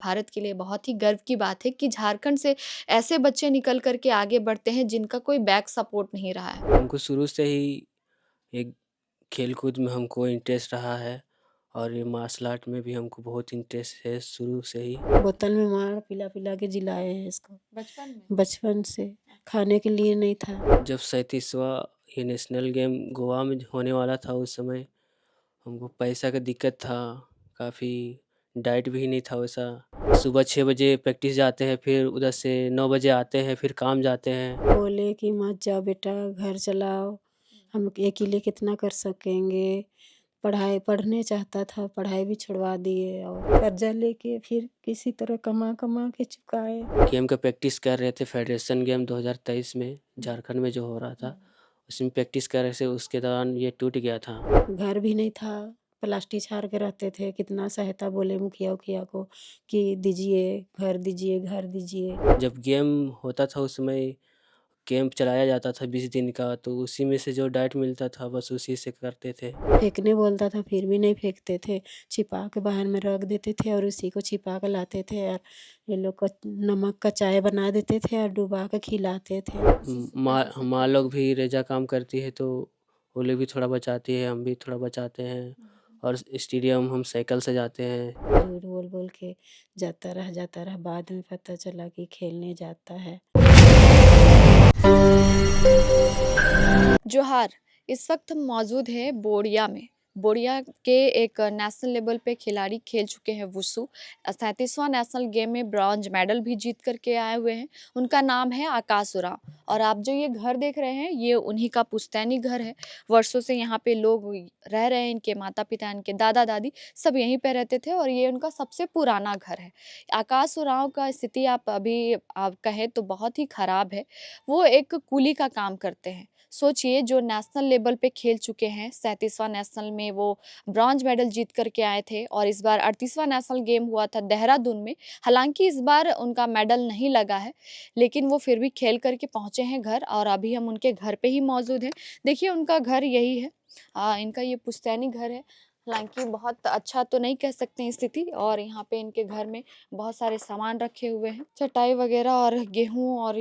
भारत के लिए बहुत ही गर्व की बात है कि झारखंड से ऐसे बच्चे निकल कर के आगे बढ़ते हैं जिनका कोई बैक सपोर्ट नहीं रहा है। हमको शुरू से ही एक खेल-कूद में हमको इंटरेस्ट रहा है और ये मार्शल आर्ट में भी हमको बहुत इंटरेस्ट है शुरू से ही। बोतल में मार पिला-पिला के जिलाए हैं इसको, बचपन में? बचपन से। खाने के लिए नहीं था। जब 37वां ये नेशनल गेम गोवा में होने वाला था उस समय हमको पैसा का दिक्कत था, काफ़ी डाइट भी नहीं था वैसा। सुबह 6 बजे प्रैक्टिस जाते हैं, फिर उधर से 9 बजे आते हैं, फिर काम जाते हैं। बोले कि मत जाओ बेटा, घर चलाओ, हम अकेले कितना कर सकेंगे। पढ़ाई पढ़ने चाहता था, पढ़ाई भी छुड़वा दिए और कर्जा लेके फिर किसी तरह कमा-कमा के चुकाए। गेम का प्रैक्टिस कर रहे थे फेडरेशन गेम 2023 में झारखंड में जो हो रहा था, उसमें प्रैक्टिस कर रहे थे, उसके दौरान ये टूट गया था। घर भी नहीं था, प्लास्टिक छाड़ के रहते थे। कितना सहायता बोले मुखिया-उखिया को कि दीजिए, घर दीजिए, घर दीजिए। जब गेम होता था उस समय कैंप चलाया जाता था 20 दिन का, तो उसी में से जो डाइट मिलता था बस उसी से करते थे। फेंकने बोलता था फिर भी नहीं फेंकते थे, छिपा के बाहर में रख देते थे और उसी को छिपा के लाते थे और ये लोग को नमक का चाय बना देते थे और डुबा के खिलाते थे। माँ लोग भी रेजा काम करती है, तो वो लोग भी थोड़ा बचाती है, हम भी थोड़ा बचाते हैं और स्टेडियम हम साइकिल से जाते हैं। झूठ बोल-बोल के जाता रहा, बाद में पता चला कि खेलने जाता है। जोहार, इस वक्त हम मौजूद हैं बोड़िया में। बोड़िया के एक नेशनल लेवल पे खिलाड़ी खेल चुके हैं वुशु। 37वां नेशनल गेम में ब्रॉन्ज मेडल भी जीत करके आए हुए हैं। उनका नाम है आकाश उरांव और आप जो ये घर देख रहे हैं ये उन्हीं का पुश्तैनी घर है। वर्षों से यहाँ पे लोग रह रहे हैं, इनके माता-पिता, इनके दादा-दादी सब यहीं पे रहते थे और ये उनका सबसे पुराना घर है। आकाश उरांव का स्थिति आप कहें तो बहुत ही खराब है। वो एक कूली का काम करते हैं। सोचिए जो नेशनल लेवल पे खेल चुके हैं, 37वां नेशनल में वो ब्रॉन्ज मेडल जीत करके आए थे और इस बार 38वां नेशनल गेम हुआ था देहरादून में। हालाँकि इस बार उनका मेडल नहीं लगा है, लेकिन वो फिर भी खेल कर के पहुँचे हैं घर और अभी हम उनके घर पे ही मौजूद हैं। देखिए उनका घर यही है। इनका ये पुश्तैनी घर है। हालाँकि बहुत अच्छा तो नहीं कह सकते हैं स्थिति और यहाँ पे इनके घर में बहुत सारे सामान रखे हुए हैं। चटाई वगैरह और गेहूँ और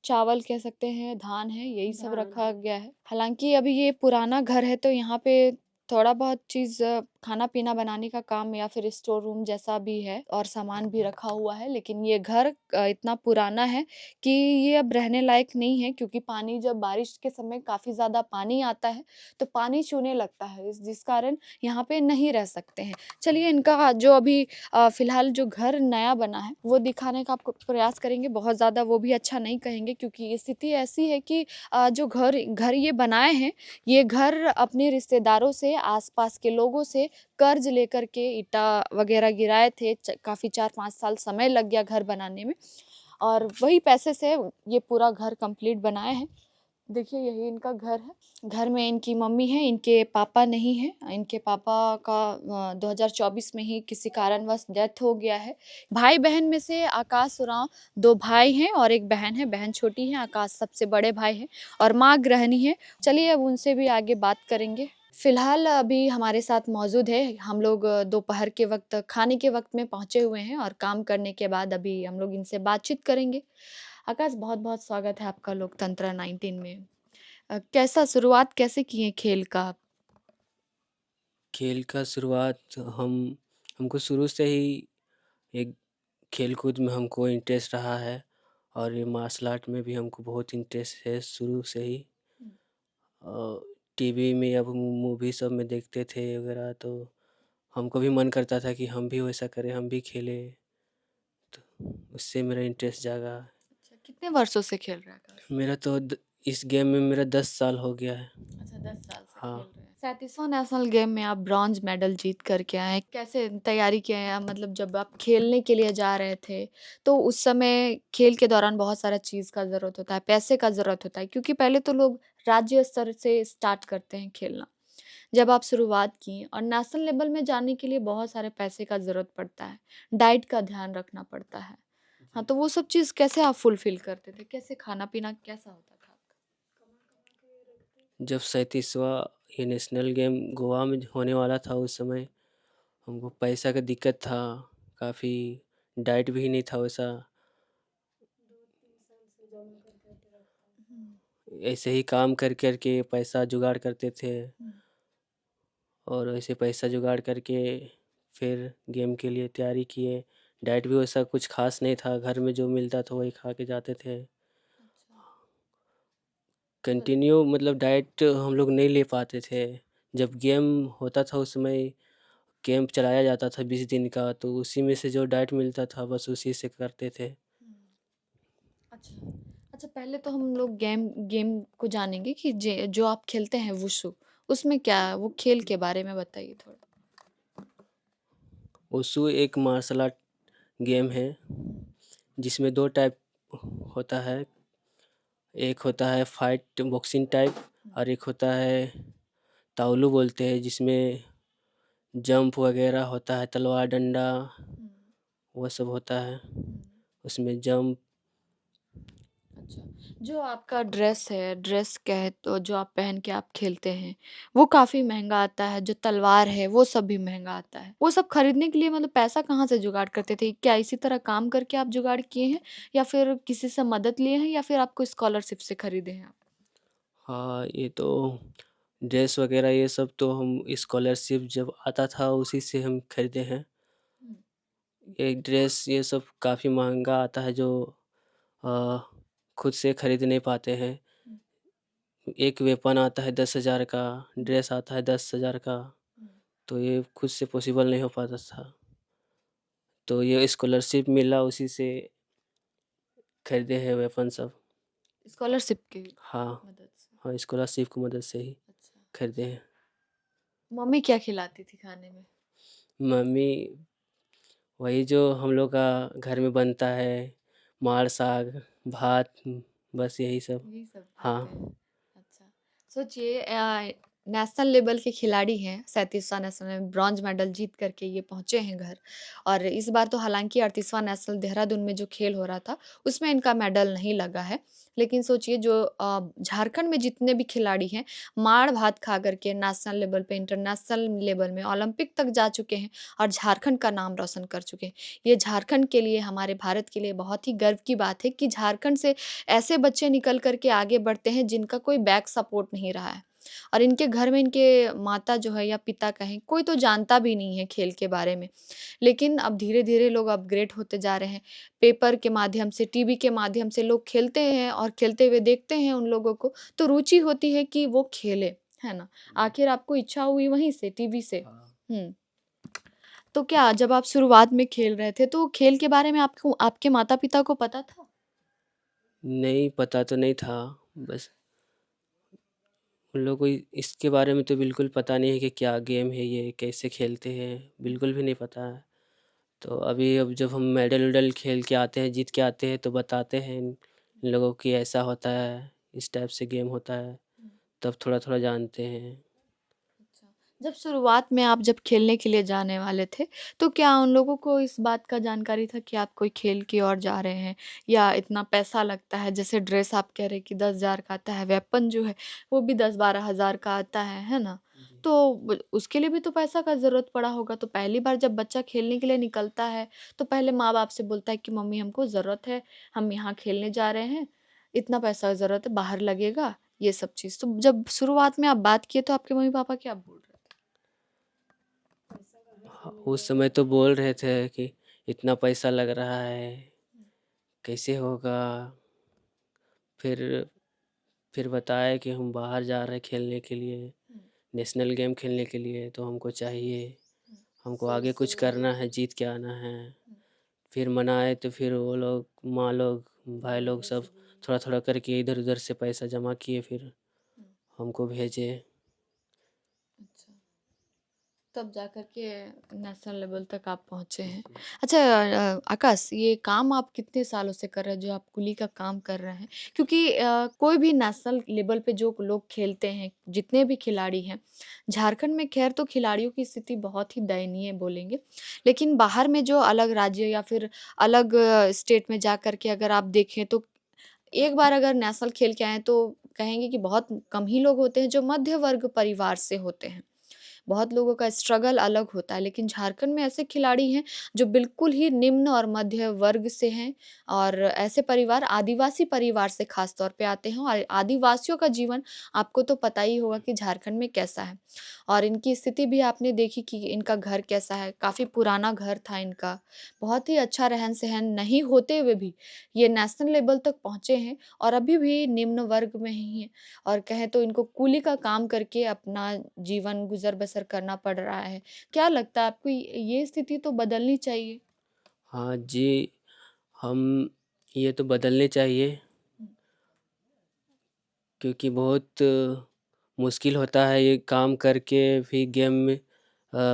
चावल कह सकते हैं, धान है, यही सब रखा गया है। हालाँकि अभी ये पुराना घर है तो यहाँ पे थोड़ा बहुत चीज़ खाना-पीना बनाने का काम या फिर स्टोर रूम जैसा भी है और सामान भी रखा हुआ है। लेकिन ये घर इतना पुराना है कि ये अब रहने लायक नहीं है क्योंकि पानी जब बारिश के समय काफ़ी ज़्यादा पानी आता है, तो पानी चूने लगता है जिस कारण यहाँ पे नहीं रह सकते हैं। चलिए इनका जो अभी फ़िलहाल जो घर नया बना है, वो दिखाने का आपको प्रयास करेंगे। बहुत ज़्यादा वो भी अच्छा नहीं कहेंगे क्योंकि स्थिति ऐसी है कि जो घर घर ये बनाए हैं, ये घर अपने रिश्तेदारों से, आस-पास के लोगों से कर्ज़ लेकर के ईंटा वग़ैरह गिराए थे। काफ़ी 4-5 साल समय लग गया घर बनाने में और वही पैसे से ये पूरा घर कंप्लीट बनाए हैं। देखिए यही इनका घर है। घर में इनकी मम्मी है, इनके पापा नहीं हैं। इनके पापा का 2024 में ही किसी कारणवश डेथ हो गया है। भाई-बहन में से आकाश उरांव 2 भाई हैं और 1 बहन है। बहन छोटी है, आकाश सबसे बड़े भाई हैं और माँ गृहिणी है। चलिए अब उनसे भी आगे बात करेंगे। फ़िलहाल अभी हमारे साथ मौजूद है। हम लोग दोपहर के वक़्त खाने के वक़्त में पहुँचे हुए हैं और काम करने के बाद अभी हम लोग इनसे बातचीत करेंगे। आकाश बहुत-बहुत स्वागत है आपका लोकतंत्र 19 में। कैसा शुरुआत कैसे किए खेल का आप? खेल का शुरुआत हमको शुरू से ही एक खेल-कूद में हमको इंटरेस्ट रहा है और ये मार्शल आर्ट में भी हमको बहुत इंटरेस्ट है शुरू से ही। टीवी में या मूवी सब में देखते थे वगैरह, तो हमको भी मन करता था कि हम भी वैसा करें, हम भी खेलें, तो उससे मेरा इंटरेस्ट जागा। अच्छा, कितने वर्षों से खेल रहे हैं आकाश? मेरा तो इस गेम में मेरा 10 साल हो गया है। अच्छा 10 साल से हाँ। खेल रहे हैं। 37वां नेशनल गेम में आप ब्रॉन्ज मेडल जीत कर के आए हैं। कैसे तैयारी किए हैं? मतलब जब आप खेलने के लिए जा रहे थे, तो उस समय खेल के दौरान बहुत सारा चीज़ का ज़रूरत होता है, पैसे का ज़रूरत होता है क्योंकि पहले तो लोग राज्य स्तर से स्टार्ट करते हैं खेलना। जब आप शुरुआत की और नेशनल लेवल में जाने के लिए बहुत सारे पैसे का ज़रूरत पड़ता है, डाइट का ध्यान रखना पड़ता है। हाँ, तो वो सब चीज़ कैसे आप फुलफ़िल करते थे? कैसे खाना-पीना कैसा होता था आपका? जब 37वां ये नेशनल गेम गोवा में होने वाला था उस समय हमको पैसा का दिक्कत था, काफ़ी डाइट भी नहीं था वैसा। ऐसे ही काम कर कर के पैसा जुगाड़ करते थे और ऐसे पैसा जुगाड़ करके फिर गेम के लिए तैयारी किए। डाइट भी वैसा कुछ ख़ास नहीं था, घर में जो मिलता था वही खा के जाते थे। कंटिन्यू मतलब डाइट हम लोग नहीं ले पाते थे। जब गेम होता था उस समय कैंप चलाया जाता था 20 दिन का, तो उसी में से जो डाइट मिलता था बस उसी से करते थे। अच्छा अच्छा, पहले तो हम लोग गेम गेम को जानेंगे कि जो आप खेलते हैं वुशु, उसमें क्या वो खेल के बारे में बताइए थोड़ा। वुशु एक मार्शल आर्ट गेम है जिसमें 2 टाइप होता है। एक होता है फाइट बॉक्सिंग टाइप और एक होता है ताओलू बोलते हैं, जिसमें जंप वगैरह होता है, तलवार डंडा वो सब होता है। उसमें जंप अच्छा, जो आपका ड्रेस है, ड्रेस कहे तो जो आप पहन के आप खेलते हैं, वो काफ़ी महँगा आता है, जो तलवार है वो सब भी महँगा आता है। वो सब खरीदने के लिए मतलब पैसा कहाँ से जुगाड़ करते थे? क्या इसी तरह काम करके आप जुगाड़ किए हैं या फिर किसी से मदद लिए हैं या फिर आपको स्कॉलरशिप से खरीदे हैं आप? हाँ, ये तो ड्रेस वगैरह ये सब तो हम स्कॉलरशिप जब आता था उसी से हम खरीदे हैं। हुँ, ये ड्रेस ये सब काफ़ी महँगा आता है, जो अ, खुद से खरीद नहीं पाते हैं। हुँ, एक वेपन आता है 10,000 का, हुँ, ड्रेस आता है 10,000 का, हुँ। तो ये खुद से पॉसिबल नहीं हो पाता था। तो ये स्कॉलरशिप मिला उसी से खरीदे हैं वेपन सब। स्कॉलरशिप की हाँ, मदद से। हाँ स्कॉलरशिप की मदद से ही अच्छा। खरीदे हैं। मम्मी क्या खिलाती थी खाने में? मम्मी वही जो हम लोग का घर में बनता है, माड़ साग, भात, बस यही सब। यही सब हाँ। खाते हैं। अच्छा, सोचिए नेशनल लेवल के खिलाड़ी हैं, 37वां नेशनल में ब्रॉन्ज मेडल जीत करके ये पहुँचे हैं घर और इस बार तो हालाँकि 38वां नेशनल देहरादून में जो खेल हो रहा था, उसमें इनका मेडल नहीं लगा है। लेकिन सोचिए जो झारखंड में जितने भी खिलाड़ी हैं, माड़-भात खा कर के नेशनल लेवल पे, इंटरनेशनल लेवल में, ओलंपिक तक जा चुके हैं और झारखंड का नाम रोशन कर चुके हैं। ये झारखंड के लिए, हमारे भारत के लिए बहुत ही गर्व की बात है कि झारखंड से ऐसे बच्चे निकल कर के आगे बढ़ते हैं जिनका कोई बैक सपोर्ट नहीं रहा है और इनके घर में इनके माता जो है या पिता कहें कोई तो जानता भी नहीं है खेल के बारे में। लेकिन अब धीरे-धीरे लोग अपग्रेड होते जा रहे हैं। पेपर के माध्यम से, टीवी के माध्यम से लोग खेलते हैं और खेलते हुए देखते हैं उन लोगों को, तो रुचि होती है कि वो खेले, है ना? आखिर आपको इच्छा हुई वहीं से, टीवी से। हाँ। हुँ। तो क्या जब आप शुरुआत में खेल रहे थे, तो खेल के बारे में आपको आपके माता-पिता को पता था? नहीं, पता तो नहीं था, बस उन लोगों को इसके बारे में तो बिल्कुल पता नहीं है कि क्या गेम है ये, कैसे खेलते हैं, बिल्कुल भी नहीं पता है। तो अभी अब जब हम मेडल-वेडल खेल के आते हैं, जीत के आते हैं तो बताते हैं इन लोगों की ऐसा होता है, इस टाइप से गेम होता है, तब थोड़ा-थोड़ा जानते हैं। अच्छा, जब शुरुआत में आप जब खेलने के लिए जाने वाले थे, तो क्या उन लोगों को इस बात का जानकारी था कि आप कोई खेल की ओर जा रहे हैं या इतना पैसा लगता है? जैसे ड्रेस आप कह रहे हैं कि 10,000 का आता है, वेपन जो है वो भी 10-12 हज़ार का आता है ना? जी। तो ब उसके लिए भी तो पैसा का ज़रूरत पड़ा होगा, तो पहली बार जब बच्चा खेलने के लिए निकलता है, तो पहले माँ-बाप से बोलता है कि मम्मी हमको ज़रूरत है, हम यहाँ खेलने जा रहे हैं, इतना पैसा ज़रूरत है, बाहर लगेगा, ये सब चीज़। तो जब शुरुआत में आप बात किए तो आपके मम्मी-पापा क्या बोल रहे थे? हाँ, उस समय तो बोल रहे थे कि इतना पैसा लग रहा है, कैसे होगा? फिर फिर बताया कि हम बाहर जा रहे हैं खेलने के लिए, हुँ, नेशनल गेम खेलने के लिए, तो हमको चाहिए, हुँ, हमको आगे कुछ करना है, जीत के आना है। फिर मनाए तो फिर वो लोग, माँ लोग, भाई लोग सब थोड़ा-थोड़ा करके इधर-उधर से पैसा जमा किए, फिर हुँ, हमको भेजे। अच्छा। तब जाकर के नेशनल लेवल तक आप पहुँचे हैं। जी। अच्छा आकाश ये काम आप कितने सालों से कर रहे हैं जो आप कुली का काम कर रहे हैं? क्योंकि कोई भी नेशनल लेवल पे जो लोग खेलते हैं, जितने भी खिलाड़ी हैं, झारखंड में ख़ैर तो खिलाड़ियों की स्थिति बहुत ही दयनीय बोलेंगे। लेकिन बाहर में जो अलग राज्य या फिर अलग स्टेट में जा कर के अगर आप देखें तो एक बार अगर नेशनल खेल के आएँ तो कहेंगे कि बहुत कम ही लोग होते हैं जो मध्य वर्ग परिवार से होते हैं। बहुत लोगों का स्ट्रगल अलग होता है, लेकिन झारखंड में ऐसे खिलाड़ी हैं जो बिल्कुल ही निम्न और मध्य वर्ग से हैं और ऐसे परिवार आदिवासी परिवार से खास तौर पे आते हैं और आदिवासियों का जीवन आपको तो पता ही होगा कि झारखंड में कैसा है और इनकी स्थिति भी आपने देखी कि इनका घर कैसा है, काफ़ी पुराना घर था इनका, बहुत ही अच्छा रहन-सहन नहीं होते हुए भी ये नेशनल लेवल तक पहुँचे हैं और अभी भी निम्न वर्ग में ही हैं और कहें तो इनको कूली का काम करके अपना जीवन गुज़र-बसर करना पड़ रहा है। क्या लगता है आपको ये स्थिति तो बदलनी चाहिए? हाँ जी, हम ये तो बदलने चाहिए क्योंकि बहुत मुश्किल होता है ये काम करके भी गेम में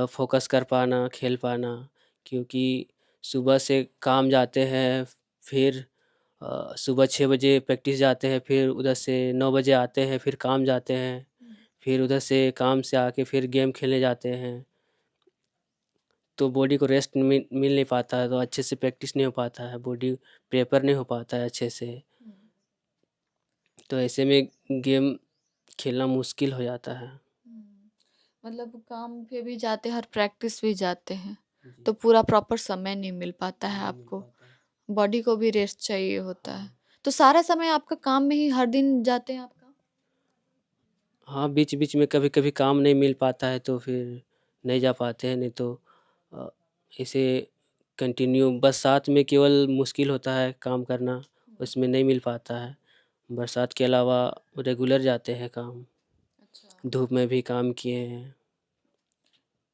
फ़ोकस कर पाना, खेल पाना क्योंकि सुबह से काम जाते हैं, फिर सुबह 6 बजे प्रैक्टिस जाते हैं, फिर उधर से 9 बजे आते हैं, फिर काम जाते हैं, फिर उधर से काम से आके फिर गेम खेलने जाते हैं। तो बॉडी को रेस्ट मिल नहीं पाता है, तो अच्छे से प्रैक्टिस नहीं हो पाता है, बॉडी प्रेपर नहीं हो पाता है अच्छे से। तो ऐसे में गेम खेलना मुश्किल हो जाता है। मतलब काम पे भी जाते हैं और प्रैक्टिस भी जाते हैं, जी। तो पूरा प्रॉपर समय नहीं मिल पाता है नहीं मिल आपको, पाता है। बॉडी को भी रेस्ट चाहिए होता है। हाँ। तो सारा समय आपका काम में ही हर दिन जाते हैं आपका? हाँ, बीच-बीच में कभी-कभी काम नहीं मिल पाता है तो फिर नहीं जा पाते हैं, नहीं तो अ, ऐसे कंटिन्यू बरसात में केवल मुश्किल होता है काम करना, उसमें नहीं मिल पाता है। बरसात के अलावा रेगुलर जाते हैं काम, अच्छा। धूप में भी काम किए हैं।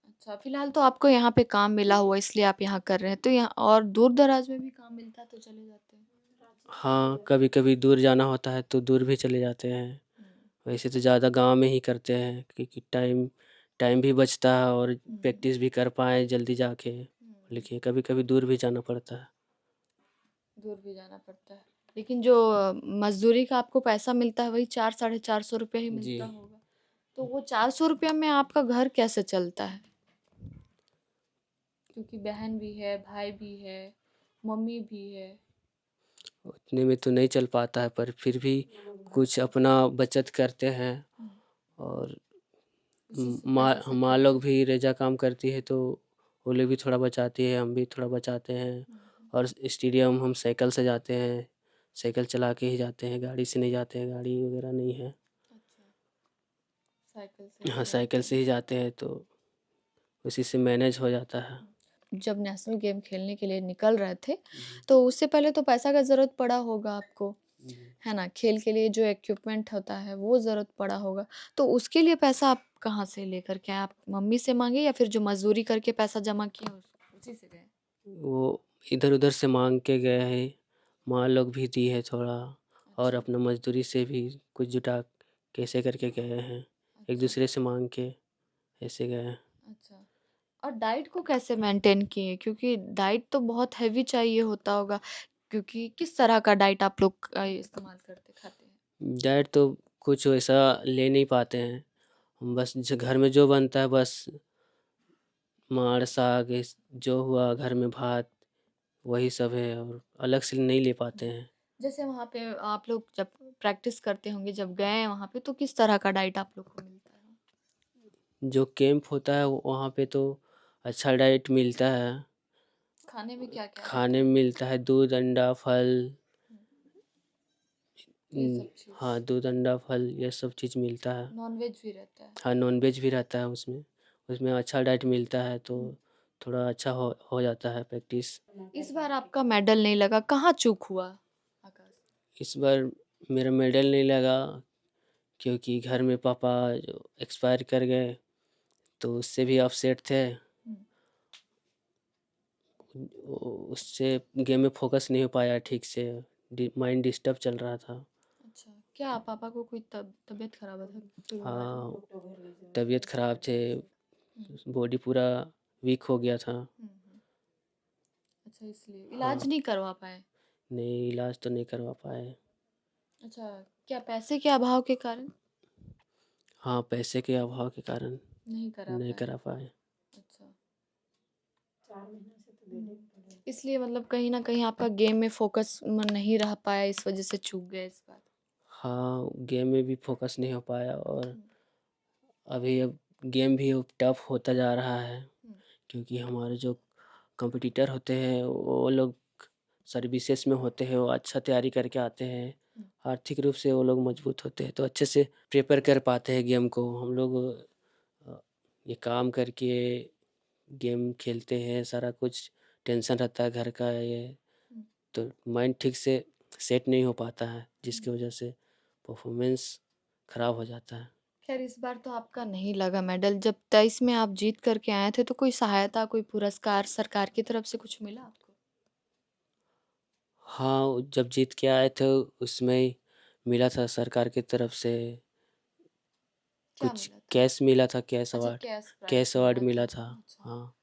अच्छा, फिलहाल तो आपको यहाँ पे काम मिला हुआ इसलिए आप यहाँ कर रहे हैं, तो यहाँ और दूर-दराज में भी काम मिलता तो चले जाते हैं? हाँ, कभी-कभी दूर जाना होता है तो दूर भी चले जाते हैं। वैसे तो ज़्यादा गाँव में ही करते हैं क्योंकि टाइम टाइम भी बचता है और प्रैक्टिस भी कर पाएँ जल्दी जाके। लेकिन कभी-कभी दूर भी जाना पड़ता है। दूर भी जाना पड़ता है। लेकिन जो मज़दूरी का आपको पैसा मिलता है वही 4 साढ़े 400 रुपया ही जी। मिलता होगा। तो वो 400 रुपया में आपका घर कैसे चलता है? क्योंकि बहन भी है, भाई भी है, मम्मी भी है। उतने में तो नहीं चल पाता है पर फिर भी कुछ अपना बचत करते हैं और उसी से माँ पैसे से माँ चलता लोग है। भी रेजा काम करती है तो वो लोग भी थोड़ा बचाती है, हम भी थोड़ा बचाते हैं और स्टेडियम हम साइकिल से जाते हैं, साइकिल चला के ही जाते हैं, गाड़ी से नहीं जाते हैं, गाड़ी वगैरह नहीं है। अच्छा, साइकिल से ही हाँ, जाते साइकिल हैं। से ही जाते हैं तो उसी से मैनेज हो जाता है। जब नेशनल गेम खेलने के लिए निकल रहे थे, तो उससे पहले तो पैसा का ज़रूरत पड़ा होगा आपको, है ना? खेल के लिए जो इक्विपमेंट होता है, वो ज़रूरत पड़ा होगा। तो उसके लिए पैसा आप कहाँ से लेकर के आए? आप मम्मी से माँगे या फिर जो मज़दूरी करके पैसा जमा किया उसी से गए? वो इधर-उधर से माँग के गए हैं, माँ लोग भी दी है थोड़ा और अच्छा, अपना मज़दूरी से भी कुछ जुटा कैसे करके गए हैं, एक अच्छा, दूसरे से माँग के ऐसे गए हैं। अच्छा। और डाइट को कैसे मेंटेन किए? क्योंकि डाइट तो बहुत हेवी चाहिए होता होगा, क्योंकि किस तरह का डाइट आप लोग इस्तेमाल करते खाते हैं? डाइट तो कुछ वैसा ले नहीं पाते हैं, हम बस घर में जो बनता है बस माँड़, साग जो हुआ घर में भात वही सब है और अलग से नहीं ले पाते हैं। जैसे वहाँ पे आप लोग जब प्रैक्टिस करते होंगे, जब गए वहाँ पे तो किस तरह का डाइट आप लोग को मिलता है? जो कैंप होता है वहाँ पे तो अच्छा डाइट मिलता है, खाने में क्या-क्या रहता खाने है? में मिलता है दूध, अंडा, फल। ये सब चीज़। हाँ, दूध, अंडा, फल ये सब चीज़ मिलता है। नॉन-वेज भी रहता है। हाँ, नॉन-वेज भी रहता है उसमें। उसमें अच्छा डाइट मिलता है तो थोड़ा अच्छा हो जाता है प्रैक्टिस। इस बार आपका मेडल नहीं लगा, कहाँ चूक हुआ आकाश? इस बार मेरा मेडल नहीं लगा क्योंकि घर में पापा जो एक्सपायर कर गए तो उससे भी अपसेट थे। उससे गेम में फ़ोकस नहीं हो पाया ठीक से, माइंड डिस्टर्ब चल रहा था। अच्छा, क्या पापा को कोई तबीयत खराब था? हाँ, तबीयत ख़राब थे, बॉडी पूरा वीक हो गया था। अच्छा, इसलिए हाँ, इलाज नहीं करवा पाए। नहीं इलाज तो नहीं करवा पाए। अच्छा, क्या पैसे के अभाव के कारण हाँ, पैसे के अभाव के कारण नहीं करा नहीं पाए? करा पाए। अच्छा। इसलिए मतलब कहीं न कहीं आपका गेम में फ़ोकस नहीं रह पाया, इस वज़ह से चूक गए इस बार। हाँ, गेम में भी फ़ोकस नहीं हो पाया और अभी अब गेम भी अब टफ होता जा रहा है, हुँ। क्योंकि हमारे जो कॉम्पिटिटर होते हैं वो लोग सर्विसेज में होते हैं, वो अच्छा तैयारी करके आते हैं। हुँ। आर्थिक रूप से वो लोग मजबूत होते हैं, तो अच्छे से प्रिपेयर कर पाते हैं गेम को। हम लोग ये काम करके गेम खेलते हैं, सारा कुछ टेंशन रहता है घर का, ये हुँ। तो माइंड ठीक से सेट नहीं हो पाता है, हुँ। जिसकी वजह से परफॉर्मेंस खराब हो जाता है। खैर इस बार तो आपका नहीं लगा मेडल। जब 23 में आप जीत कर के आए थे तो कोई सहायता, कोई पुरस्कार सरकार की तरफ से कुछ मिला आपको? हाँ, जब जीत के आए थे उसमें मिला था सरकार की तरफ से, क्या कुछ मिला था? कैश मिला था, कैश अच्छा, award, cash prize cash award मिला मिला था। था। अच्छा। हाँ,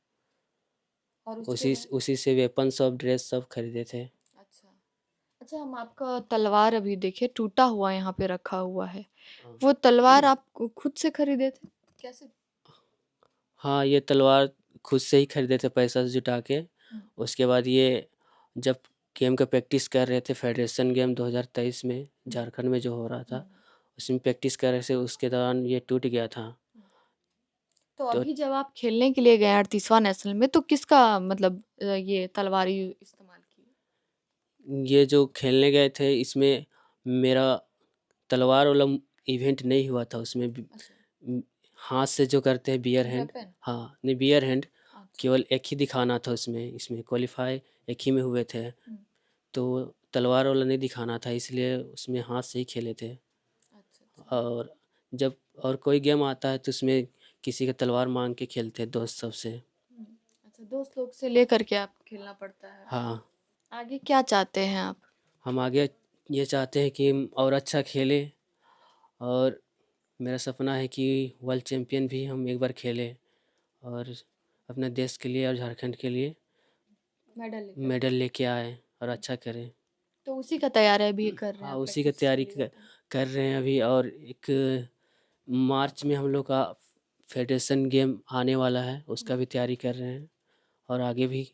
और उसके उसी बाद? उसी से वेपन्स और ड्रेस सब खरीदे थे। अच्छा। अच्छा, हम आपका तलवार अभी देखिए टूटा हुआ यहाँ पे रखा हुआ है। हाँ। वो तलवार आप खुद से खरीदे थे? कैसे? हाँ, ये तलवार खुद से ही खरीदे थे पैसा जुटा के। हुँ। उसके बाद ये जब गेम का प्रैक्टिस कर रहे थे फेडरेशन गेम 2023 में हुँ। झारखंड में जो हो रहा हुँ। था, उसमें प्रैक्टिस कर रहे थे, उसके दौरान ये टूट गया था। हुँ। तो तो अभी जब आप खेलने के लिए गए 38वां नेशनल में तो किसका मतलब ये तलवार इस्तेमाल की? ये जो खेलने गए थे इसमें मेरा तलवार वाला इवेंट नहीं हुआ था, उसमें अच्छा। हाथ से जो करते हैं बियर हैंड। वेपन? हाँ, नहीं बियर हैंड अच्छा। केवल एक ही दिखाना था उसमें, इसमें क्वालिफाई एक ही में हुए थे। हुँ। तो तलवार वाला नहीं दिखाना था, इसलिए उसमें हाथ से ही खेले थे। अच्छा, अच्छा। और जब और कोई गेम आता है तो उसमें किसी का तलवार मांग के खेलते हैं दोस्त सबसे। हुँ। अच्छा, दोस्त लोग से लेकर के आप खेलना पड़ता है। हाँ, आगे क्या चाहते हैं आप? हम आगे ये चाहते हैं कि हम और अच्छा खेलें, और मेरा सपना है कि वर्ल्ड चैम्पियन भी हम एक बार खेलें और अपने देश के लिए और झारखंड के लिए मेडल लेकर मेडल के। लेके आए और अच्छा करें। तो उसी का तैयारी अभी कर रहे हैं हाँ, आप, उसी का प्रैक्टिस तैयारी चल रही है तो? कर रहे हैं अभी। और एक मार्च में हम लोग का फेडरेशन गेम आने वाला है, हुँ। उसका भी तैयारी कर रहे हैं, और आगे भी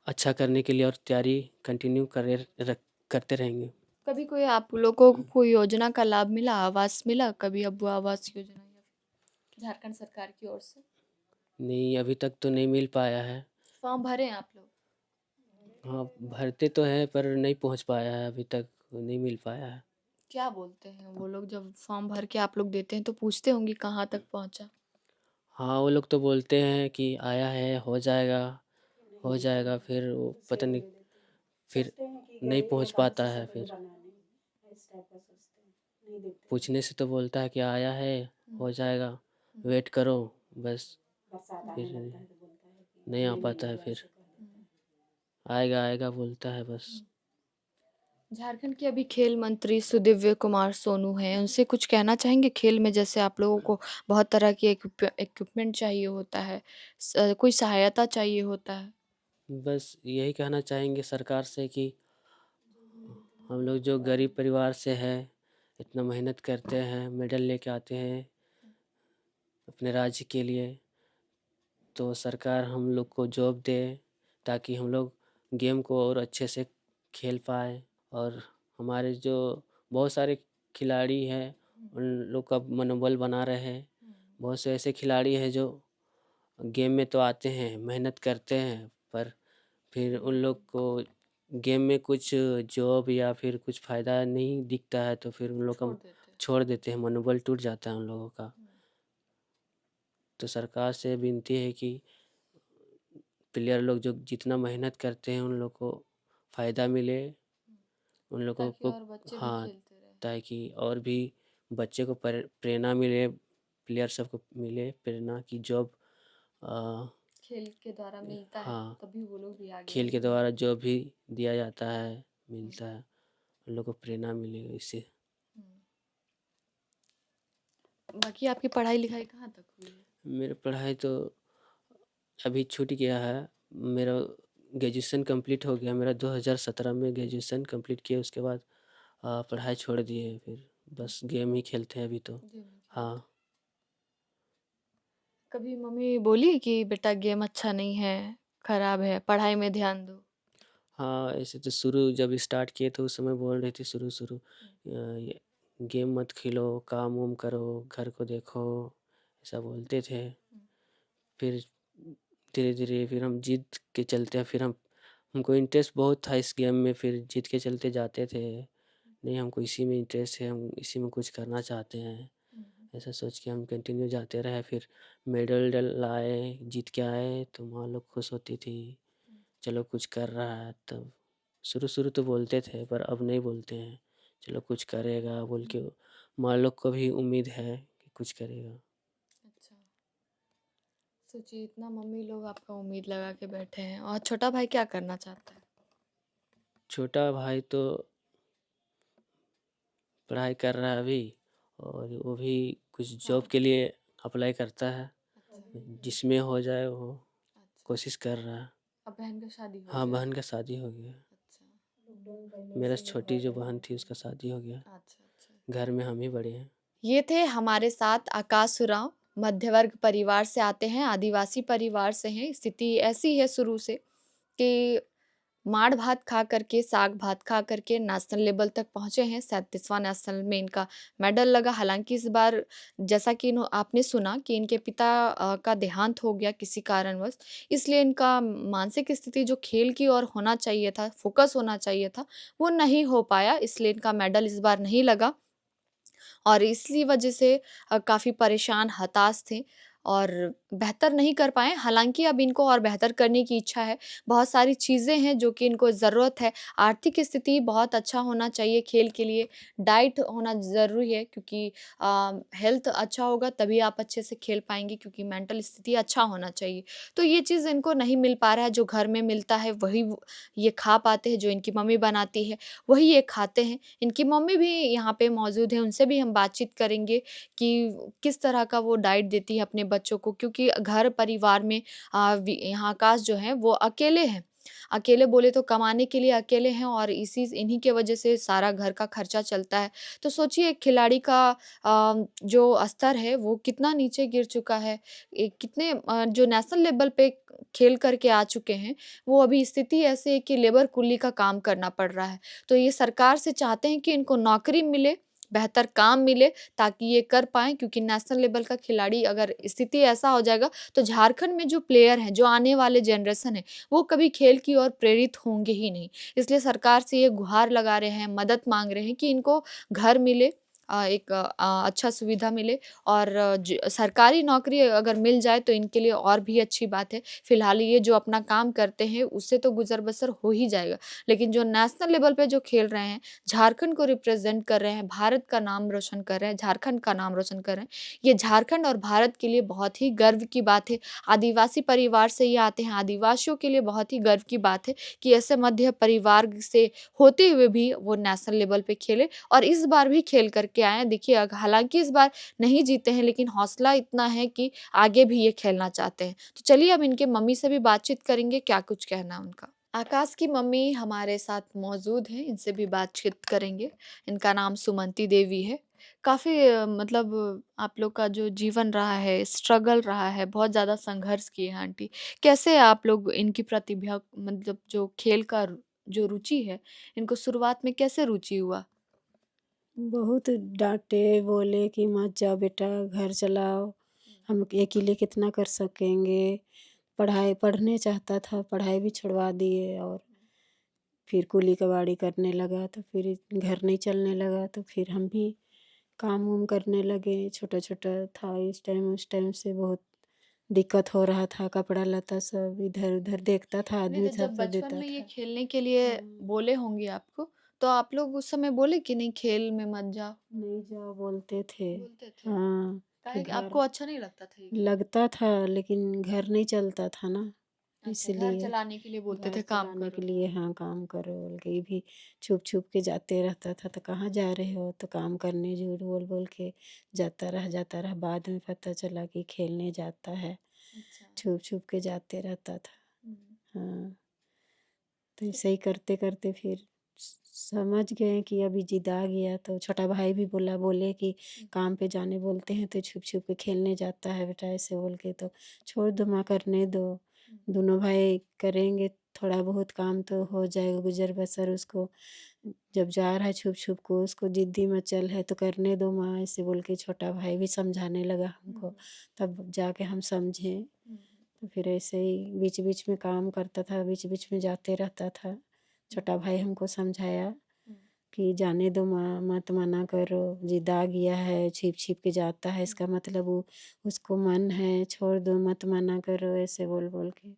अच्छा करने के लिए और तैयारी कंटिन्यू करते रहेंगे। कभी कोई आप लोगों को कोई योजना का लाभ मिला, आवास मिला कभी, अब आवास योजना या फिर झारखंड सरकार की ओर से? नहीं, अभी तक तो नहीं मिल पाया है। फॉर्म भरे हैं आप लोग? हाँ, भरते तो हैं पर नहीं पहुंच पाया है, अभी तक नहीं मिल पाया है। क्या बोलते हैं वो लोग जब फॉर्म भर के आप लोग देते हैं तो पूछते होंगे कहाँ तक पहुँचा? हाँ, वो लोग तो बोलते हैं कि आया है, हो जाएगा, फिर वो पता नहीं, फिर नहीं पहुंच पाता है। फिर पूछने से तो बोलता है कि आया है, हुँ। हो जाएगा, हुँ। वेट करो, बस। फिर नहीं आ पाता है, फिर हुँ। आएगा आएगा बोलता है बस। हुँ। झारखंड के अभी खेल मंत्री सुदिव्य कुमार सोनू हैं, उनसे कुछ कहना चाहेंगे? खेल में जैसे आप लोगों को बहुत तरह की इक्विपमेंट चाहिए होता है, कोई सहायता चाहिए होता है। बस यही कहना चाहेंगे सरकार से कि हम लोग जो गरीब परिवार से है, इतना मेहनत करते हैं, मेडल लेके आते हैं अपने राज्य के लिए, तो सरकार हम लोग को जॉब दे, ताकि हम लोग गेम को और अच्छे से खेल पाए। और हमारे जो बहुत सारे खिलाड़ी हैं उन लोग का मनोबल बना रहे। बहुत से ऐसे खिलाड़ी हैं जो गेम में तो आते हैं, मेहनत करते हैं, पर फिर उन लोग को गेम में कुछ जॉब या फिर कुछ फ़ायदा नहीं दिखता है, तो फिर उन लोग का छोड़ देते हैं। छोड़ देते हैं, मनोबल टूट जाता है उन लोगों का। तो सरकार से विनती है कि प्लेयर लोग जो जितना मेहनत करते हैं उन लोग को फ़ायदा मिले, उन लोगों ताकि को। और बच्चे भी हाँ, खेलते रहें। ताकि और भी बच्चे को प्रेरणा मिले, प्लेयर सबको मिले प्रेरणा की जॉब। खेल के द्वारा मिलता है, हाँ, तभी वो लोग भी आगे खेल के बढ़ेंगे। द्वारा जो भी दिया जाता है, हुँ। मिलता है, उन लोग को प्रेरणा मिलेगी इससे। हुँ। बाकी आपकी पढ़ाई-लिखाई कहाँ तक हुई है? मेरी पढ़ाई तो अभी छूट गया है। मेरा ग्रेजुएशन कंप्लीट हो गया, मेरा 2017 में ग्रेजुएशन कंप्लीट किया, उसके बाद पढ़ाई छोड़ दिए, फिर बस गेम ही खेलते हैं अभी तो। गेम ही खेलते हैं। हाँ। कभी मम्मी बोली कि बेटा गेम अच्छा नहीं है, खराब है, पढ़ाई में ध्यान दो? हाँ, ऐसे तो शुरू जब स्टार्ट किए तो उस समय बोल रही थी शुरू ये गेम मत खेलो, काम वाम करो, घर को देखो, ऐसा बोलते थे। फिर धीरे-धीरे फिर हम जिद के चलते फिर हमको इंटरेस्ट बहुत था इस गेम में, फिर जिद के चलते जाते थे। नहीं, हमको इसी में इंटरेस्ट है, हम इसी में कुछ करना चाहते हैं। ऐसा सोच के हम कंटिन्यू जाते रहे। फिर मेडल लाए, जीत के आए तो माँ लोग खुश होती थी, चलो कुछ कर रहा है। तब शुरू-शुरू तो बोलते थे पर अब नहीं बोलते हैं, चलो कुछ करेगा बोल के। माँ लोग को भी उम्मीद है कि कुछ करेगा। अच्छा, सोचिए इतना मम्मी लोग आपका उम्मीद लगा के बैठे हैं। और छोटा भाई क्या करना चाहता है? छोटा भाई तो पढ़ाई कर रहा है अभी, और वो भी कुछ जॉब के लिए अप्लाई करता है, जिसमें हो जाए वो कोशिश कर रहा है। अब बहन का शादी हो हाँ, गया? बहन का शादी हो गया। अच्छा मेरा छोटी जो बहन थी उसका शादी हो गया। अच्छा। घर में हम ही बड़े हैं। ये थे हमारे साथ आकाश उरांव। मध्य वर्ग परिवार से आते हैं, आदिवासी परिवार से हैं। स्थिति ऐसी है शुरू से कि माड़ भात खा करके, साग भात खा करके नेशनल लेवल तक पहुंचे हैं। 37वां नेशनल में इनका मेडल लगा। हालांकि इस बार जैसा कि आपने सुना कि इनके पिता का देहांत हो गया किसी कारणवश, इसलिए इनका मानसिक स्थिति जो खेल की ओर होना चाहिए था, फोकस होना चाहिए था, वो नहीं हो पाया। इसलिए इनका मेडल इस बार नहीं लगा और इसी वजह से काफ़ी परेशान, हताश थे और बेहतर नहीं कर पाए। हालाँकि अब इनको और बेहतर करने की इच्छा है। बहुत सारी चीज़ें हैं जो कि इनको ज़रूरत है। आर्थिक स्थिति बहुत अच्छा होना चाहिए खेल के लिए, डाइट होना ज़रूरी है क्योंकि हेल्थ अच्छा होगा तभी आप अच्छे से खेल पाएँगे क्योंकि मेंटल स्थिति अच्छा होना चाहिए। तो ये चीज़ इनको नहीं मिल पा रहा है, जो घर में मिलता है वही ये खा पाते हैं, जो इनकी मम्मी बनाती है वही ये खाते हैं। इनकी मम्मी भी यहाँ पे मौजूद हैं, उनसे भी हम बातचीत करेंगे कि किस तरह का वो डाइट देती है अपने बच्चों को क्योंकि घर परिवार में यहाँ आकाश जो है वो अकेले हैं। अकेले बोले तो कमाने के लिए अकेले हैं और इन्हीं के वजह से सारा घर का खर्चा चलता है। तो सोचिए एक खिलाड़ी का जो स्तर है वो कितना नीचे गिर चुका है। कितने जो नेशनल लेवल पे खेल करके आ चुके हैं, वो अभी स्थिति ऐसी है कि लेबर कुली का काम करना पड़ रहा है। तो ये सरकार से चाहते हैं कि इनको नौकरी मिले, बेहतर काम मिले ताकि ये कर पाएँ क्योंकि नेशनल लेवल का खिलाड़ी अगर स्थिति ऐसा हो जाएगा तो झारखंड में जो प्लेयर हैं, जो आने वाले जनरेशन है, वो कभी खेल की ओर प्रेरित होंगे ही नहीं। इसलिए सरकार से ये गुहार लगा रहे हैं, मदद माँग रहे हैं कि इनको घर मिले, एक अच्छा सुविधा मिले और सरकारी नौकरी अगर मिल जाए तो इनके लिए और भी अच्छी बात है। फिलहाल ये जो अपना काम करते हैं उससे तो गुज़र-बसर हो ही जाएगा। लेकिन जो नेशनल लेवल पे जो खेल रहे हैं, झारखंड को रिप्रेज़ेंट कर रहे हैं, भारत का नाम रोशन कर रहे हैं, झारखंड का नाम रोशन कर रहे हैं, ये झारखंड और भारत के लिए बहुत ही गर्व की बात है। आदिवासी परिवार से ये आते हैं, आदिवासियों के लिए बहुत ही गर्व की बात है कि ऐसे मध्य परिवार से होते हुए भी वो नेशनल लेवल पे खेले और इस बार भी खेल करके आए हैं। देखिए हालाँकि इस बार नहीं जीते हैं लेकिन हौसला इतना है कि आगे भी ये खेलना चाहते हैं। तो चलिए अब इनके मम्मी से भी बातचीत करेंगे, क्या कुछ कहना है उनका। आकाश की मम्मी हमारे साथ मौजूद हैं, इनसे भी बातचीत करेंगे। इनका नाम सुमंती देवी है। काफ़ी मतलब आप लोग का जो जीवन रहा है, स्ट्रगल रहा है, बहुत ज़्यादा संघर्ष किए हैं आंटी। कैसे आप लोग इनकी प्रतिभा मतलब जो खेल का जो रुचि है, इनको शुरुआत में कैसे रुचि हुआ? बहुत डाँटे, बोले कि मत जाओ बेटा, घर चलाओ, हम अकेले कितना कर सकेंगे। पढ़ने चाहता था, पढ़ाई भी छुड़वा दिए और फिर कुली-कबाड़ी करने लगा तो फिर घर नहीं चलने लगा तो फिर हम भी काम-वाम करने लगे। छोटा-छोटा था उस टाइम से बहुत दिक्कत हो रहा था, कपड़ा-लत्ता सब इधर-उधर देखता था, नहीं आदमी तो था जब तो बचपन देता में ये था। खेलने के लिए हाँ। बोले होंगे आपको, तो आप लोग उस समय बोले कि नहीं खेल में मत जाओ? नहीं जाओ बोलते थे। बोलते थे। हाँ, काहे फिर कि घर आपको अच्छा नहीं लगता था ये खेल? लगता था लेकिन घर नहीं चलता था ना, अच्छा, घर इसलिए। चलाने के लिए बोलते घर थे काम चलाने के करो। लिए हाँ, काम करो बोल के। ये भी छुप-छुप के जाते रहता था तो कहाँ जा रहे हो? तो काम करने झूठ बोल-बोल के जाता रहा। बाद में पता चला कि खेलने जाता है। अच्छा। छुप-छुप के जाते रहता था। हुँ। हाँ, तो ऐसे ही करते-करते फिर समझ गए कि अभी ज़िद आ गया तो छोटा भाई भी बोले कि काम पे जाने बोलते हैं तो छुप-छुप के खेलने जाता है बेटा ऐसे बोल के तो छोड़ दो माँ करने दो। दोनों भाई करेंगे, थोड़ा बहुत काम तो हो जाएगा गुजर बसर। उसको जब जा रहा है छुप छुप को, उसको जिद्दी मचल है तो करने दो माँ, ऐसे बोल के छोटा भाई भी समझाने लगा हमको। तब जाके हम समझे। तो फिर ऐसे ही बीच बीच में काम करता था, बीच बीच में जाते रहता था। छोटा भाई हमको समझाया कि जाने दो माँ, मत मना करो, जिद आ गया है, छिप छिप के जाता है, इसका मतलब वो उसको मन है, छोड़ दो, मत मना करो, ऐसे बोल बोल के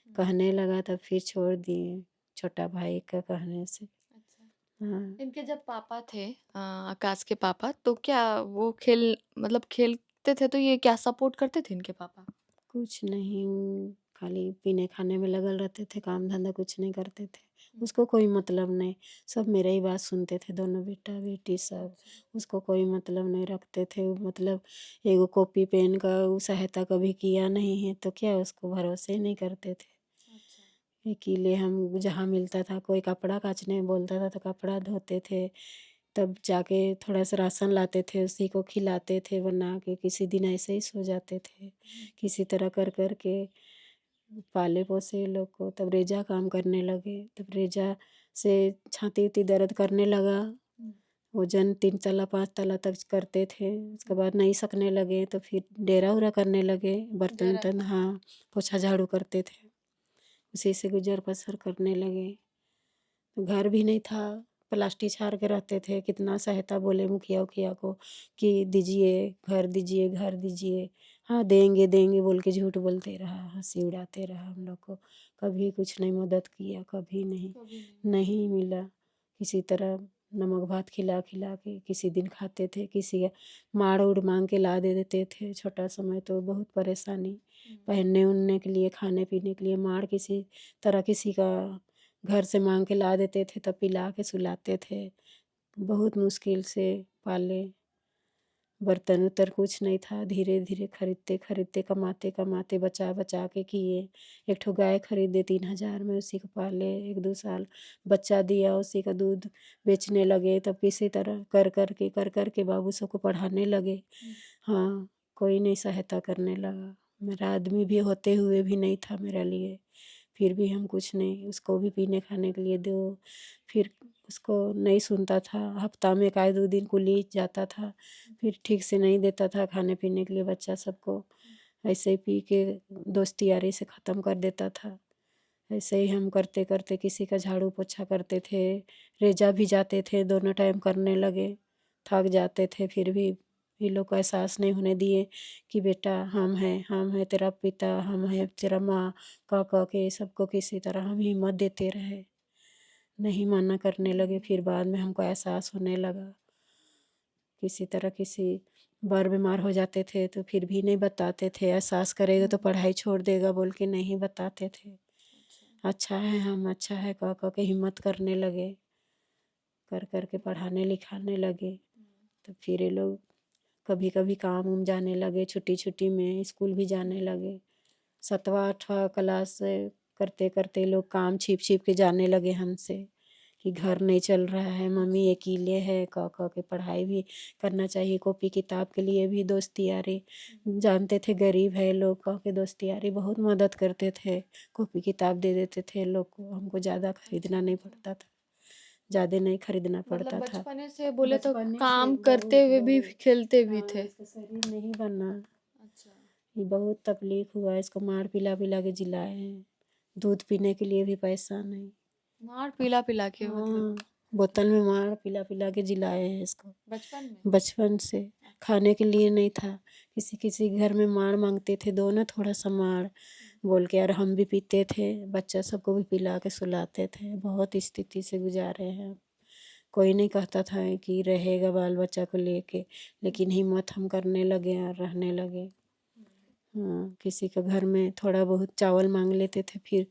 कहने लगा। तब फिर छोड़ दिए छोटा भाई का कहने से। अच्छा। हाँ। इनके जब पापा थे आकाश के पापा, तो क्या वो खेल मतलब खेलते थे तो ये क्या सपोर्ट करते थे इनके पापा? कुछ नहीं, वो खाली पीने खाने में लगल रहते थे, काम धंधा कुछ नहीं करते थे। उसको कोई मतलब नहीं, सब मेरा ही बात सुनते थे, दोनों बेटा बेटी सब। उसको कोई मतलब नहीं रखते थे, वो मतलब एगो कॉपी पेन का वो सहायता कभी किया नहीं है, तो क्या उसको भरोसे ही नहीं करते थे। अकेले हम जहाँ मिलता था, कोई कपड़ा काचने बोलता था तो कपड़ा धोते थे, तब जाके थोड़ा सा राशन लाते थे, उसी को खिलाते थे बना के। किसी दिन ऐसे ही सो जाते थे, किसी तरह कर कर के पाले पोसे ये लोग को। तब रेजा काम करने लगे, तब रेजा से छाती उती दर्द करने लगा। वजन 3 तला 5 तला तक करते थे, उसके बाद नहीं सकने लगे तो फिर डेरा उरा करने लगे, बर्तन डेरा वर्तन, हाँ, पोछा झाड़ू करते थे, उसी से गुजर बसर करने लगे। घर भी नहीं था, प्लास्टिक छाड़ के रहते थे। कितना सहायता बोले मुखिया उखिया को कि दीजिए, घर दीजिए, घर दीजिए। हाँ, देंगे देंगे बोल के झूठ बोलते रहा, हंसी उड़ाते रहा हम लोग को। कभी कुछ नहीं मदद किया, कभी नहीं, नहीं मिला। किसी तरह नमक भात खिला खिला के किसी दिन खाते थे, किसी का माड़ उड़ मांग के ला दे देते थे। छोटा समय तो बहुत परेशानी, पहनने उनने के लिए, खाने पीने के लिए माड़ किसी तरह किसी का घर से मांग के ला देते थे, तब पिला के सुलाते थे। बहुत मुश्किल से पाले, बर्तन उर्तन कुछ नहीं था, धीरे धीरे खरीदते खरीदते कमाते कमाते बचा बचा के किए। एक ठो गाय खरीदे 3,000 में, उसी को पाले 1-2 साल, बच्चा दिया, उसी का दूध बेचने लगे। तब किसी तरह कर कर के बाबू सबको पढ़ाने लगे। हाँ, कोई नहीं सहायता करने लगा। मेरा आदमी भी होते हुए भी नहीं था मेरे लिए, फिर भी हम कुछ नहीं, उसको भी पीने खाने के लिए दो। फिर उसको नहीं सुनता था, हफ्ता में 1-2 दिन कुली जाता था, फिर ठीक से नहीं देता था खाने पीने के लिए बच्चा सबको। ऐसे ही पी के दोस्ती यारी से ख़त्म कर देता था। ऐसे ही हम करते करते किसी का झाड़ू पोछा करते थे, रेजा भी जाते थे, दोनों टाइम करने लगे। थक जाते थे, फिर भी ये लोग को एहसास नहीं होने दिए कि बेटा हम हैं तेरा पिता, हम हैं तेरा माँ, कह के सबको किसी तरह हम हिम्मत देते रहे। नहीं माना करने लगे, फिर बाद में हमको एहसास होने लगा। किसी तरह किसी बार बीमार हो जाते थे तो फिर भी नहीं बताते थे, एहसास करेगा तो पढ़ाई छोड़ देगा बोल के नहीं बताते थे। अच्छा है हम, अच्छा है कह के हिम्मत करने लगे, कर कर के पढ़ाने लिखाने लगे। तो फिर ये लोग कभी कभी काम उम जाने लगे, छुट्टी छुट्टी में स्कूल भी जाने लगे। 7वां 8वां क्लास से करते करते लोग काम छिप छिप के जाने लगे हमसे कि घर नहीं चल रहा है, मम्मी अकेले है, कह के पढ़ाई भी करना चाहिए, कॉपी किताब के लिए भी दोस्ती यारी, जानते थे गरीब है लोग, कह के दोस्ती यारी बहुत मदद करते थे, कॉपी किताब दे देते थे लोग को। हमको ज़्यादा खरीदना नहीं पड़ता था, ज़्यादा नहीं खरीदना मतलब पड़ता था। बचपने से बोले तो बचपने से काम करते बहुत हुए भी बहुत, खेलते भी हाँ, थे। इसका शरीर नहीं बना। अच्छा। ये बहुत तकलीफ हुआ, इसको मार पिला पिला के जिलाए हैं, दूध पीने के लिए भी पैसा नहीं। मार पिला पिला के मतलब हाँ, बोतल में मार पिला पिला के जिलाए हैं इसको बचपन में? बचपन से। खाने के लिए नहीं था, किसी किसी घर में मार मांगते थे, दो ना थोड़ा सा मार बोल के, और हम भी पीते थे, बच्चा सबको भी पिला के सुलाते थे। बहुत स्थिति से गुजारे हैं। कोई नहीं कहता था कि रहेगा बाल बच्चा को लेके, लेकिन हिम्मत हम करने लगे और रहने लगे। हाँ, किसी के घर में थोड़ा बहुत चावल मांग लेते थे, फिर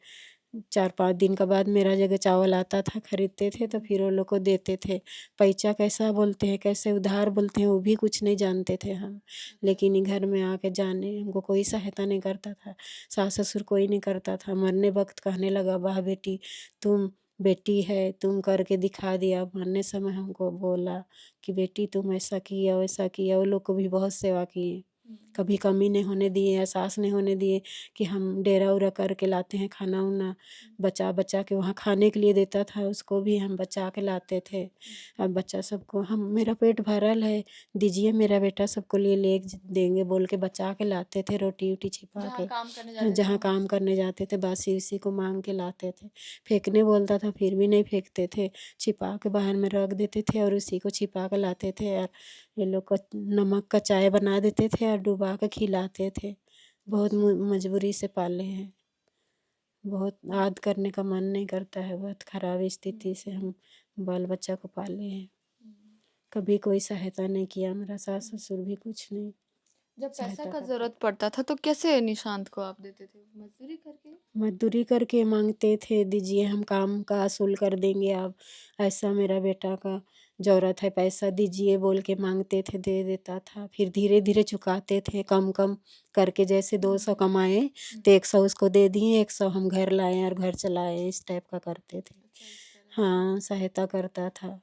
4-5 दिन के बाद मेरा जगह चावल आता था, खरीदते थे तो फिर वो लोग को देते थे। पैसा कैसा बोलते हैं, कैसे उधार बोलते हैं, वो भी कुछ नहीं जानते थे हम। लेकिन ये घर में आके जाने, हमको कोई सहायता नहीं करता था, सास ससुर कोई नहीं करता था। मरने वक्त कहने लगा, वाह बेटी तुम बेटी है, तुम करके दिखा दिया। मरने समय हमको बोला कि बेटी तुम ऐसा किया वैसा किया। वो लोग को भी बहुत सेवा किए, कभी कमी नहीं होने दिए, एहसास नहीं होने दिए कि हम डेरा उरा करके लाते हैं खाना उना, बचा बचा के वहाँ खाने के लिए देता था, उसको भी हम बचा के लाते थे। अब बच्चा सबको हम मेरा पेट भरल है, दीजिए मेरा बेटा सबको लिए ले देंगे बोल के बचा के लाते थे, रोटी वोटी छिपा जहाँ के। काम करने हाँ, जाते थे जहाँ वहाँ। काम करने जाते थे बासी उसी को मांग के लाते थे, फेंकने बोलता था फिर भी नहीं फेंकते थे, छिपा के बाहर में रख देते थे और उसी को छिपा के लाते थे। और ये लोग को नमक का चाय बना देते थे और डुबा के खिलाते थे। बहुत मजबूरी से पाले हैं, बहुत याद करने का मन नहीं करता है, बहुत खराब स्थिति से हम बाल बच्चा को पाले हैं। कभी कोई सहायता नहीं किया, मेरा सास ससुर भी कुछ नहीं जब पैसा सहायता का करते। जरूरत पड़ता था तो कैसे निशांत को आप देते थे? मजदूरी करके? मजदूरी करके मांगते थे, दीजिए हम काम का असूल कर देंगे, आप ऐसा मेरा बेटा का ज़रूरत है पैसा दीजिए बोल के मांगते थे, दे देता था। फिर धीरे धीरे चुकाते थे कम कम करके, जैसे 200 कमाए तो 100 उसको दे दिए, 100 हम घर लाए और घर चलाए, इस टाइप का करते थे। अच्छा, इस तरह। हाँ, सहायता करता था।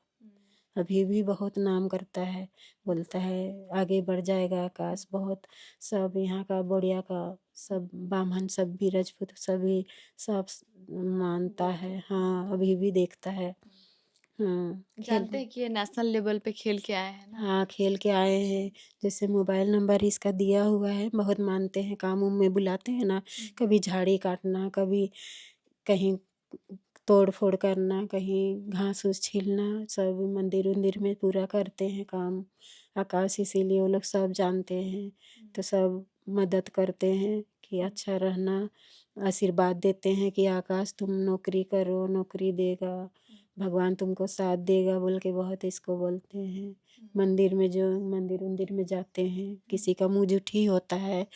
अभी भी बहुत नाम करता है, बोलता है आगे बढ़ जाएगा आकाश। बहुत सब यहाँ का बोड़िया का सब ब्राह्मण सब भी राजपूत सभी सब मानता है। हाँ, अभी भी देखता है। हाँ, जानते हैं कि ये नेशनल लेवल पे खेल के आए हैं ना? हाँ, खेल के आए हैं। जैसे मोबाइल नंबर इसका दिया हुआ है, बहुत मानते हैं, काम उम में बुलाते हैं ना, कभी झाड़ी काटना, कभी कहीं तोड़ फोड़ करना, कहीं घास उस छीलना, सब मंदिर उंदिर में पूरा करते हैं काम आकाश। इसीलिए वो लोग सब जानते हैं, तो सब मदद करते हैं कि अच्छा रहना, आशीर्वाद देते हैं कि आकाश तुम नौकरी करो, नौकरी देगा भगवान, तुमको साथ देगा बोल के बहुत इसको बोलते हैं। मंदिर में जो मंदिर उंदिर में जाते हैं, किसी का मुँह जुठी होता है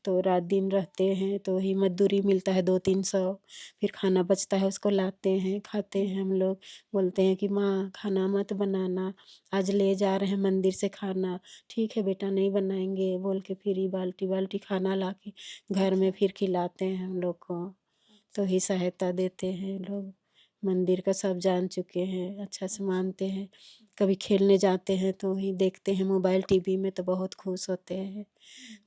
तो रात दिन रहते हैं, तो ही मजदूरी मिलता है 200-300, फिर खाना बचता है उसको लाते हैं, खाते हैं हम लोग। बोलते हैं कि माँ खाना मत बनाना, आज ले जा रहे हैं मंदिर से खाना, ठीक है बेटा नहीं बनाएंगे बोल के फिर ही बाल्टी बाल्टी खाना ला के घर में फिर खिलाते हैं हम लोग को। तो ही सहायता देते हैं लोग। मंदिर का सब जान चुके हैं, अच्छा से मानते हैं। कभी खेलने जाते हैं तो ही देखते हैं मोबाइल टीवी में तो बहुत खुश होते हैं,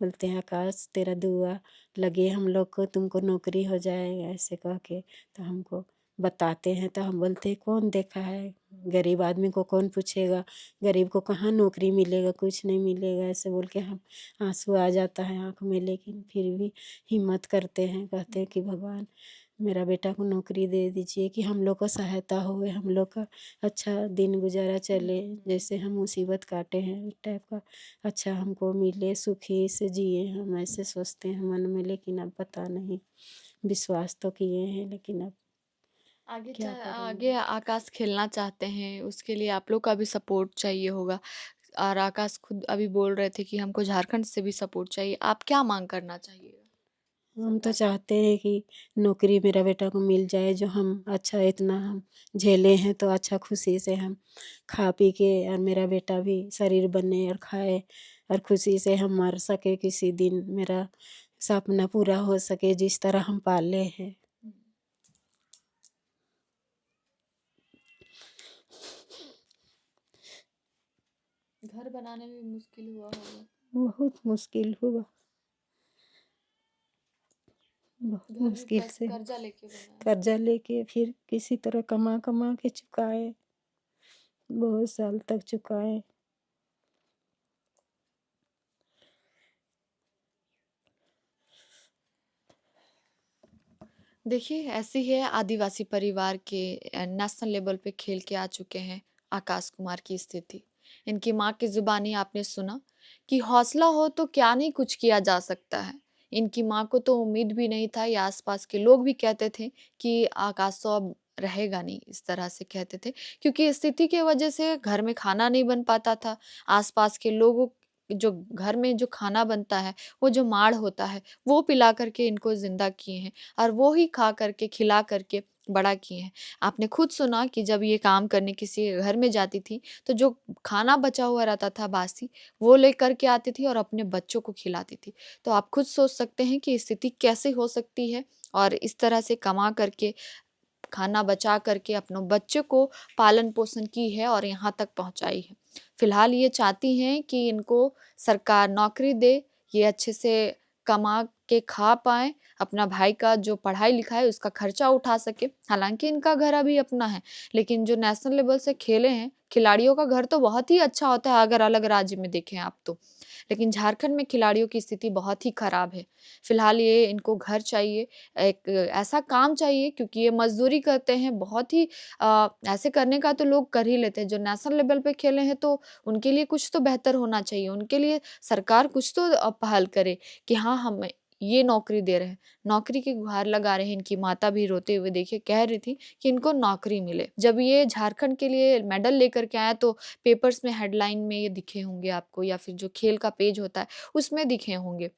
बोलते हैं आकाश तेरा दुआ लगे हम लोग को, तुमको नौकरी हो जाएगा ऐसे कह के। तो हमको बताते हैं तो हम बोलते हैं कौन देखा है, गरीब आदमी को कौन पूछेगा, गरीब को कहाँ नौकरी मिलेगा, कुछ नहीं मिलेगा ऐसे बोल के हम आंसू आ जाता है आँख में। लेकिन फिर भी हिम्मत करते हैं, कहते हैं कि भगवान मेरा बेटा को नौकरी दे दीजिए कि हम लोग को सहायता होवे, हम लोग का अच्छा दिन गुजारा चले, जैसे हम मुसीबत काटे हैं उस टाइप का अच्छा हमको मिले, सुखी से जिए हम, ऐसे सोचते हैं मन में। लेकिन अब पता नहीं, विश्वास तो किए हैं लेकिन अब आगे क्या करेंगे। आगे आकाश खेलना चाहते हैं, उसके लिए आप लोग का भी सपोर्ट चाहिए होगा। और आकाश खुद अभी बोल रहे थे कि हमको झारखंड से भी सपोर्ट चाहिए। आप क्या मांग करना चाहिए? हम तो चाहते हैं कि नौकरी मेरा बेटा को मिल जाए, जो हम अच्छा इतना हम झेले हैं तो अच्छा खुशी से हम खा पी के, और मेरा बेटा भी शरीर बने और खाए और खुशी से हम मर सके किसी दिन, मेरा सपना पूरा हो सके जिस तरह हम पाले हैं। घर बनाने में मुश्किल हुआ होगा। बहुत मुश्किल हुआ, बहुत घर भी मुश्किल पैसे से कर्जा लेके बनाया। कर्जा लेके फिर किसी तरह कमा कमा के चुकाए, बहुत साल तक चुकाए। देखिए ऐसी है आदिवासी परिवार के नेशनल लेवल पे खेल के आ चुके हैं आकाश कुमार की स्थिति। इनकी माँ की जुबानी आपने सुना कि हौसला हो तो क्या नहीं कुछ किया जा सकता है। इनकी माँ को तो उम्मीद भी नहीं था, या आसपास के लोग भी कहते थे कि आकाश तो अब रहेगा नहीं, इस तरह से कहते थे, क्योंकि स्थिति की वजह से घर में खाना नहीं बन पाता था। आसपास के लोगों जो घर में जो खाना बनता है, वो जो माड़ होता है, वो पिला करके इनको जिंदा किए हैं और वो ही खा करके खिला करके बड़ा किए हैं। आपने खुद सुना कि जब ये काम करने किसी के घर में जाती थी तो जो खाना बचा हुआ रहता था बासी, वो लेकर के आती थी और अपने बच्चों को खिलाती थी। तो आप खुद सोच सकते हैं कि स्थिति कैसे हो सकती है। और इस तरह से कमा करके खाना बचा करके अपनों बच्चे को पालन पोषण की है और यहाँ तक पहुँचाई है। फिलहाल ये चाहती हैं कि इनको सरकार नौकरी दे ये अच्छे से कमा के खा पाएँ, अपना भाई का जो पढ़ाई-लिखाई उसका खर्चा उठा सकें। हालाँकि इनका घर अभी अपना है, लेकिन जो नेशनल लेवल से खेले हैं, खिलाड़ियों का घर तो बहुत ही अच्छा होता है अगर अलग राज्य में देखें आप तो। लेकिन झारखंड में खिलाड़ियों की स्थिति बहुत ही खराब है। फिलहाल ये इनको घर चाहिए, एक ऐसा काम चाहिए क्योंकि ये मज़दूरी करते हैं, बहुत ही ऐसे करने का तो लोग कर ही लेते हैं। जो नेशनल लेवल पे खेले हैं तो उनके लिए कुछ तो बेहतर होना चाहिए, उनके लिए सरकार कुछ तो पहल करे कि हाँ, हम ये नौकरी दे रहे हैं। नौकरी की गुहार लगा रहे हैं, इनकी माता भी रोते हुए देखिए कह रही थी कि इनको नौकरी मिले। जब ये झारखंड के लिए मेडल लेकर के आया तो पेपर्स में हेडलाइन में ये दिखे होंगे आपको या फिर जो खेल का पेज होता है उसमें दिखे होंगे।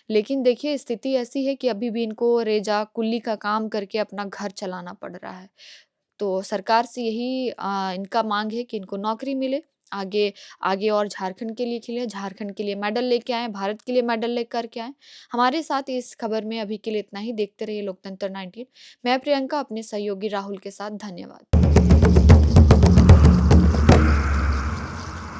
लेकिन देखिए स्थिति ऐसी है कि अभी भी इनको रेजा, कुल्ली का काम करके अपना घर चलाना पड़ रहा है। तो सरकार से यही इनका माँग है कि इनको नौकरी मिले, आगे आगे और झारखंड के लिए खेलें, झारखंड के लिए मेडल लेके आएँ, भारत के लिए मेडल लेकर के आएँ। हमारे साथ इस खबर में अभी के लिए इतना ही, देखते रहिए लोकतंत्र 19। मैं प्रियंका अपने सहयोगी राहुल के साथ, धन्यवाद।